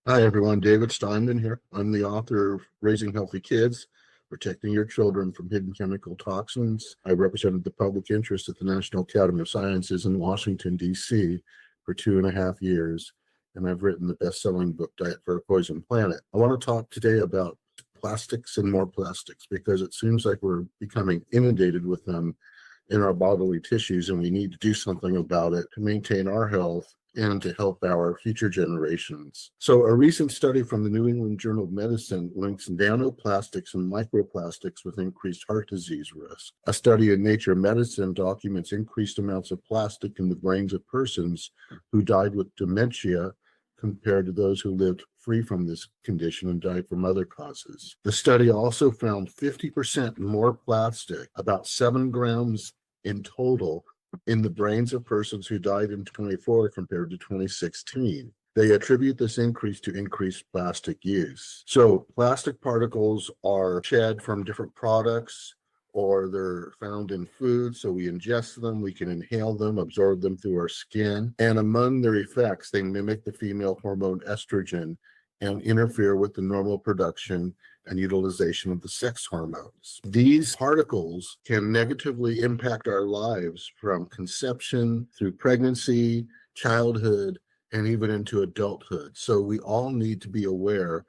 Hi, everyone. David Steinman here. I'm the author of Raising Healthy Kids, Protecting Your Children from Hidden Chemical Toxins. I represented the public interest at the National Academy of Sciences in Washington, D.C. for 2.5 years, and I've written the best-selling book, Diet for a Poison Planet. I want to talk today about plastics and more plastics because it seems like we're becoming inundated with them in our bodily tissues, and we need to do something about it to maintain our health and to help our future generations. So, a recent study from the New England Journal of Medicine links nanoplastics and microplastics with increased heart disease risk. A study in Nature Medicine documents increased amounts of plastic in the brains of persons who died with dementia compared to those who lived free from this condition and died from other causes. The study also found 50% more plastic, about 7 grams in total, in the brains of persons who died in 24 compared to 2016. They attribute this increase to increased plastic use. So plastic particles are shed from different products, or they're found in food. So we ingest them, we can inhale them, absorb them through our skin. And among their effects, they mimic the female hormone estrogen and interfere with the normal production and utilization of the sex hormones. These particles can negatively impact our lives from conception through pregnancy, childhood, and even into adulthood. So we all need to be aware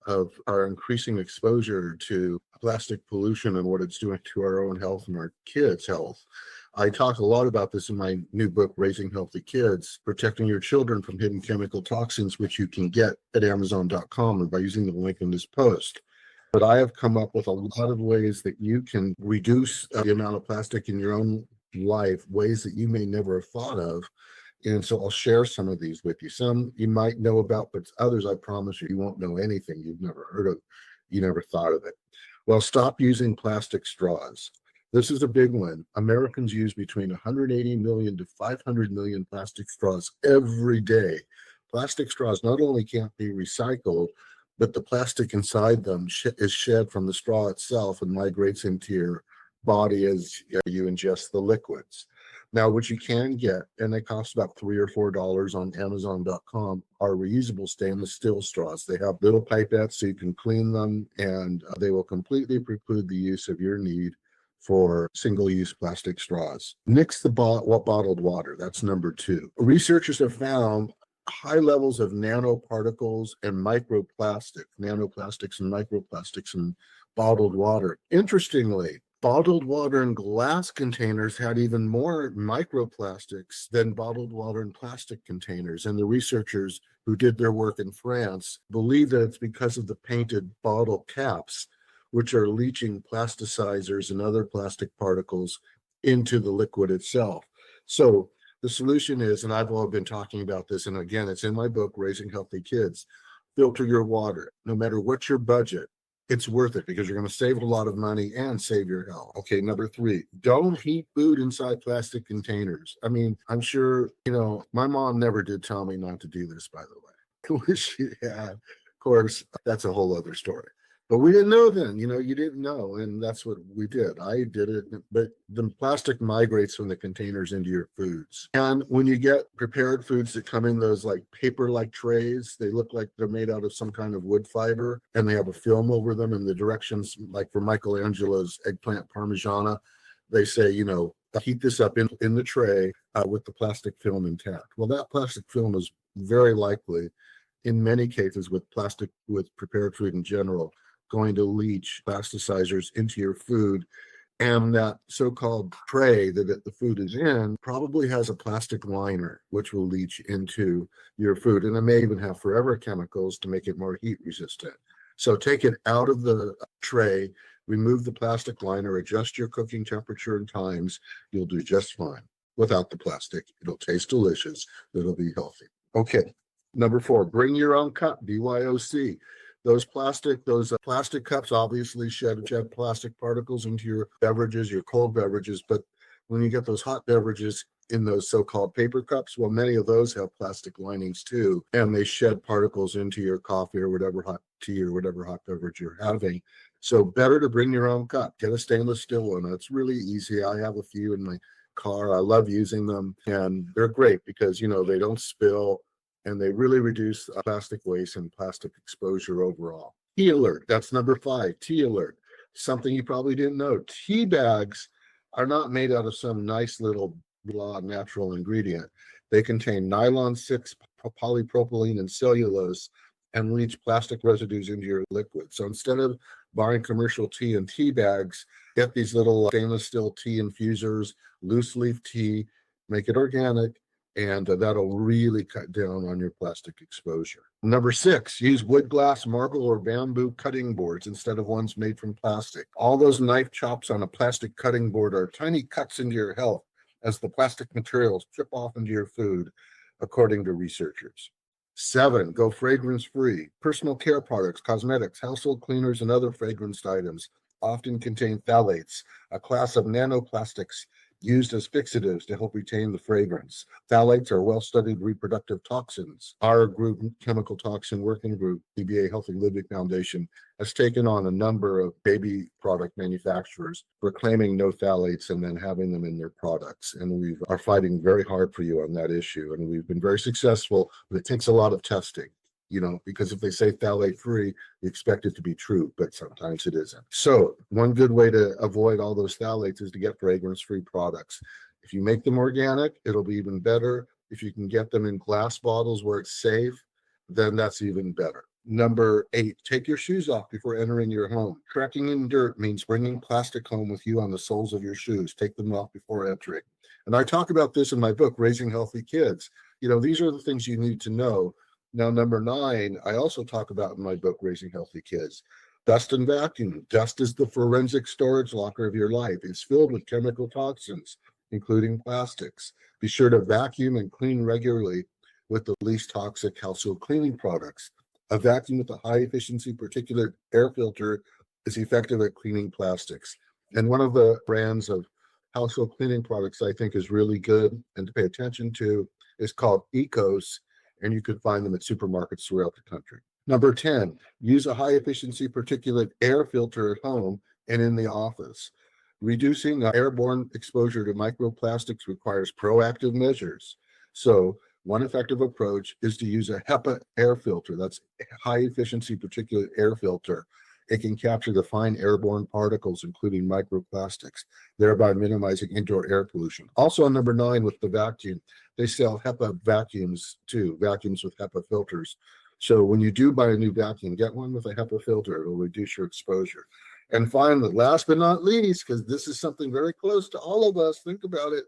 of our increasing exposure to plastic pollution and what it's doing to our own health and our kids' health. I talk a lot about this in my new book, Raising Healthy Kids, Protecting Your Children from Hidden Chemical Toxins, which you can get at Amazon.com and by using the link in this post. But I have come up with a lot of ways that you can reduce the amount of plastic in your own life, ways that you may never have thought of. And so I'll share some of these with you. Some you might know about, but others, I promise you, you won't know anything you've never heard of, you never thought of it. Well, stop using plastic straws. This is a big one. Americans use between 180 million to 500 million plastic straws every day. Plastic straws not only can't be recycled, but the plastic inside them is shed from the straw itself and migrates into your body as you ingest the liquids. Now, what you can get, and they cost about $3 or $4 on Amazon.com, are reusable stainless steel straws. They have little pipettes so you can clean them, and they will completely preclude the use of your need for single-use plastic straws. Nix the bottled water. That's number 2. Researchers have found high levels of nanoparticles and nanoplastics and microplastics in bottled water. Interestingly, bottled water in glass containers had even more microplastics than bottled water in plastic containers. And the researchers who did their work in France believe that it's because of the painted bottle caps, which are leaching plasticizers and other plastic particles into the liquid itself. So the solution is, and I've all been talking about this, and again, it's in my book, Raising Healthy Kids, filter your water. No matter what your budget, it's worth it because you're going to save a lot of money and save your health. Okay, number 3, don't heat food inside plastic containers. I mean, I'm sure, my mom never did tell me not to do this, by the way. Wish she had. Of course, that's a whole other story. But we didn't know then, you didn't know. And that's what we did. I did it. But the plastic migrates from the containers into your foods. And when you get prepared foods that come in those like paper-like trays, they look like they're made out of some kind of wood fiber and they have a film over them. And the directions, like for Michelangelo's eggplant parmigiana, they say, heat this up in the tray with the plastic film intact. Well, that plastic film is very likely, in many cases with prepared food in general, going to leach plasticizers into your food. And that so-called tray that the food is in probably has a plastic liner, which will leach into your food. And it may even have forever chemicals to make it more heat resistant. So take it out of the tray, remove the plastic liner, adjust your cooking temperature and times. You'll do just fine without the plastic. It'll taste delicious. It'll be healthy. Okay. Number 4, bring your own cup, BYOC. Those plastic cups obviously shed plastic particles into your beverages, your cold beverages. But when you get those hot beverages in those so-called paper cups, well, many of those have plastic linings too, and they shed particles into your coffee or whatever hot tea or whatever hot beverage you're having. So better to bring your own cup. Get a stainless steel one. It's really easy. I have a few in my car. I love using them, and they're great because they don't spill. and they really reduce plastic waste and plastic exposure overall. Tea alert, that's number 5, tea alert. Something you probably didn't know, tea bags are not made out of some nice little blah natural ingredient. They contain nylon 6, polypropylene, and cellulose, and leach plastic residues into your liquid. So instead of buying commercial tea in tea bags, get these little stainless steel tea infusers, loose leaf tea, make it organic, and that'll really cut down on your plastic exposure. Number 6, use wood, glass, marble, or bamboo cutting boards instead of ones made from plastic. All those knife chops on a plastic cutting board are tiny cuts into your health as the plastic materials chip off into your food, according to researchers. 7, go fragrance-free. Personal care products, cosmetics, household cleaners, and other fragranced items often contain phthalates, a class of nanoplastics used as fixatives to help retain the fragrance. Phthalates are well-studied reproductive toxins. Our group, Chemical Toxin Working Group, PBA Healthy Living Foundation, has taken on a number of baby product manufacturers for claiming no phthalates and then having them in their products. And we are fighting very hard for you on that issue. And we've been very successful, but it takes a lot of testing. Because if they say phthalate free, you expect it to be true, but sometimes it isn't. So one good way to avoid all those phthalates is to get fragrance free products. If you make them organic, it'll be even better. If you can get them in glass bottles where it's safe, then that's even better. Number 8, take your shoes off before entering your home. Trekking in dirt means bringing plastic home with you on the soles of your shoes. Take them off before entering. And I talk about this in my book, Raising Healthy Kids. These are the things you need to know. Now, number 9, I also talk about in my book, Raising Healthy Kids. Dust and vacuum. Dust is the forensic storage locker of your life. It's filled with chemical toxins, including plastics. Be sure to vacuum and clean regularly with the least toxic household cleaning products. A vacuum with a high-efficiency particulate air filter is effective at cleaning plastics. And one of the brands of household cleaning products I think is really good and to pay attention to is called Ecos, and you can find them at supermarkets throughout the country. Number 10, use a high-efficiency particulate air filter at home and in the office. Reducing airborne exposure to microplastics requires proactive measures. So one effective approach is to use a HEPA air filter. That's a high-efficiency particulate air filter. It can capture the fine airborne particles, including microplastics, thereby minimizing indoor air pollution. Also on number 9 with the vacuum, they sell HEPA vacuums too, vacuums with HEPA filters. So when you do buy a new vacuum, get one with a HEPA filter. It'll reduce your exposure. And finally, last but not least, because this is something very close to all of us, think about it,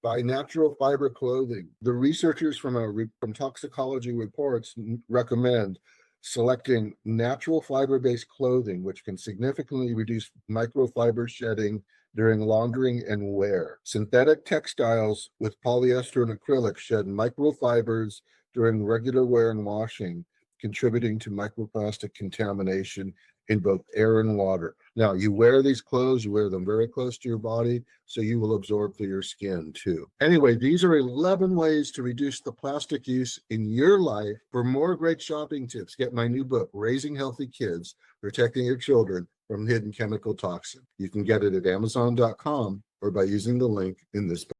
buy natural fiber clothing. The researchers from Toxicology Reports recommend selecting natural fiber-based clothing, which can significantly reduce microfiber shedding during laundering and wear. Synthetic textiles with polyester and acrylic shed microfibers during regular wear and washing, contributing to microplastic contamination in both air and water. Now, you wear these clothes, you wear them very close to your body, so you will absorb through your skin too. Anyway, these are 11 ways to reduce the plastic use in your life. For more great shopping tips, get my new book, Raising Healthy Kids, Protecting Your Children from Hidden Chemical Toxins. You can get it at Amazon.com or by using the link in this book.